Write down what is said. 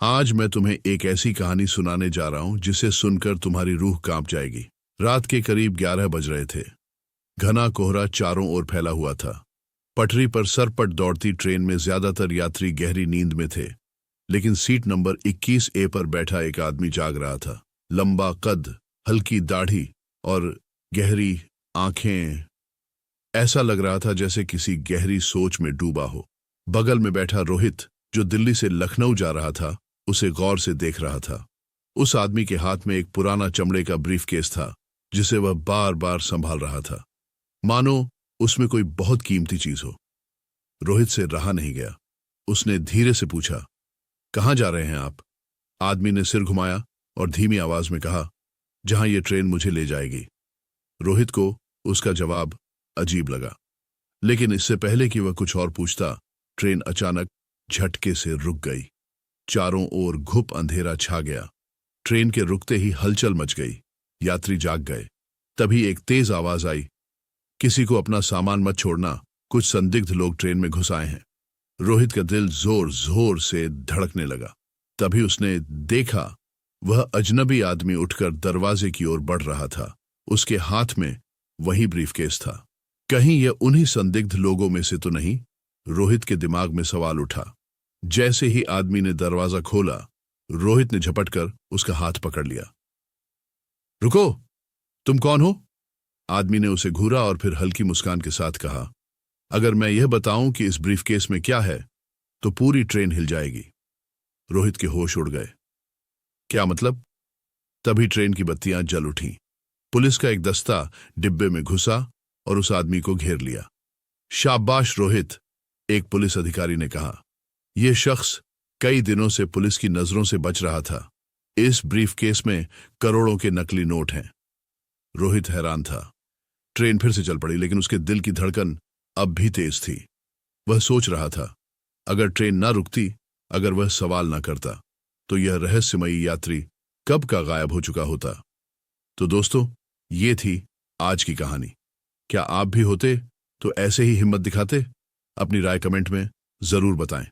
आज मैं तुम्हें एक ऐसी कहानी सुनाने जा रहा हूं जिसे सुनकर तुम्हारी रूह कांप जाएगी। रात के करीब 11 बज रहे थे। घना कोहरा चारों ओर फैला हुआ था। पटरी पर सरपट दौड़ती ट्रेन में ज्यादातर यात्री गहरी नींद में थे, लेकिन सीट नंबर 21 ए पर बैठा एक आदमी जाग रहा था। लंबा कद, हल्की दाढ़ी और गहरी आंखें। ऐसा लग रहा था जैसे किसी गहरी सोच में डूबा हो। बगल में बैठा रोहित, जो दिल्ली से लखनऊ जा रहा था, उसे गौर से देख रहा था। उस आदमी के हाथ में एक पुराना चमड़े का ब्रीफकेस था, जिसे वह बार बार संभाल रहा था, मानो उसमें कोई बहुत कीमती चीज हो। रोहित से रहा नहीं गया। उसने धीरे से पूछा, कहाँ जा रहे हैं आप? आदमी ने सिर घुमाया और धीमी आवाज में कहा, जहां यह ट्रेन मुझे ले जाएगी। रोहित को उसका जवाब अजीब लगा, लेकिन इससे पहले कि वह कुछ और पूछता, ट्रेन अचानक झटके से रुक गई। चारों ओर घुप अंधेरा छा गया। ट्रेन के रुकते ही हलचल मच गई। यात्री जाग गए। तभी एक तेज आवाज आई, किसी को अपना सामान मत छोड़ना, कुछ संदिग्ध लोग ट्रेन में घुस आए हैं। रोहित का दिल जोर जोर से धड़कने लगा। तभी उसने देखा, वह अजनबी आदमी उठकर दरवाजे की ओर बढ़ रहा था। उसके हाथ में वही ब्रीफकेस था। कहीं यह उन्हीं संदिग्ध लोगों में से तो नहीं? रोहित के दिमाग में सवाल उठा। जैसे ही आदमी ने दरवाजा खोला, रोहित ने झपटकर उसका हाथ पकड़ लिया। रुको, तुम कौन हो? आदमी ने उसे घूरा और फिर हल्की मुस्कान के साथ कहा, अगर मैं यह बताऊं कि इस ब्रीफकेस में क्या है, तो पूरी ट्रेन हिल जाएगी। रोहित के होश उड़ गए। क्या मतलब? तभी ट्रेन की बत्तियां जल उठीं। पुलिस का एक दस्ता डिब्बे में घुसा और उस आदमी को घेर लिया। शाबाश रोहित, एक पुलिस अधिकारी ने कहा। यह शख्स कई दिनों से पुलिस की नजरों से बच रहा था। इस ब्रीफकेस में करोड़ों के नकली नोट हैं। रोहित हैरान था। ट्रेन फिर से चल पड़ी, लेकिन उसके दिल की धड़कन अब भी तेज थी। वह सोच रहा था, अगर ट्रेन ना रुकती, अगर वह सवाल ना करता, तो यह रहस्यमयी यात्री कब का गायब हो चुका होता। तो दोस्तों, ये थी आज की कहानी। क्या आप भी होते तो ऐसे ही हिम्मत दिखाते? अपनी राय कमेंट में जरूर बताएं।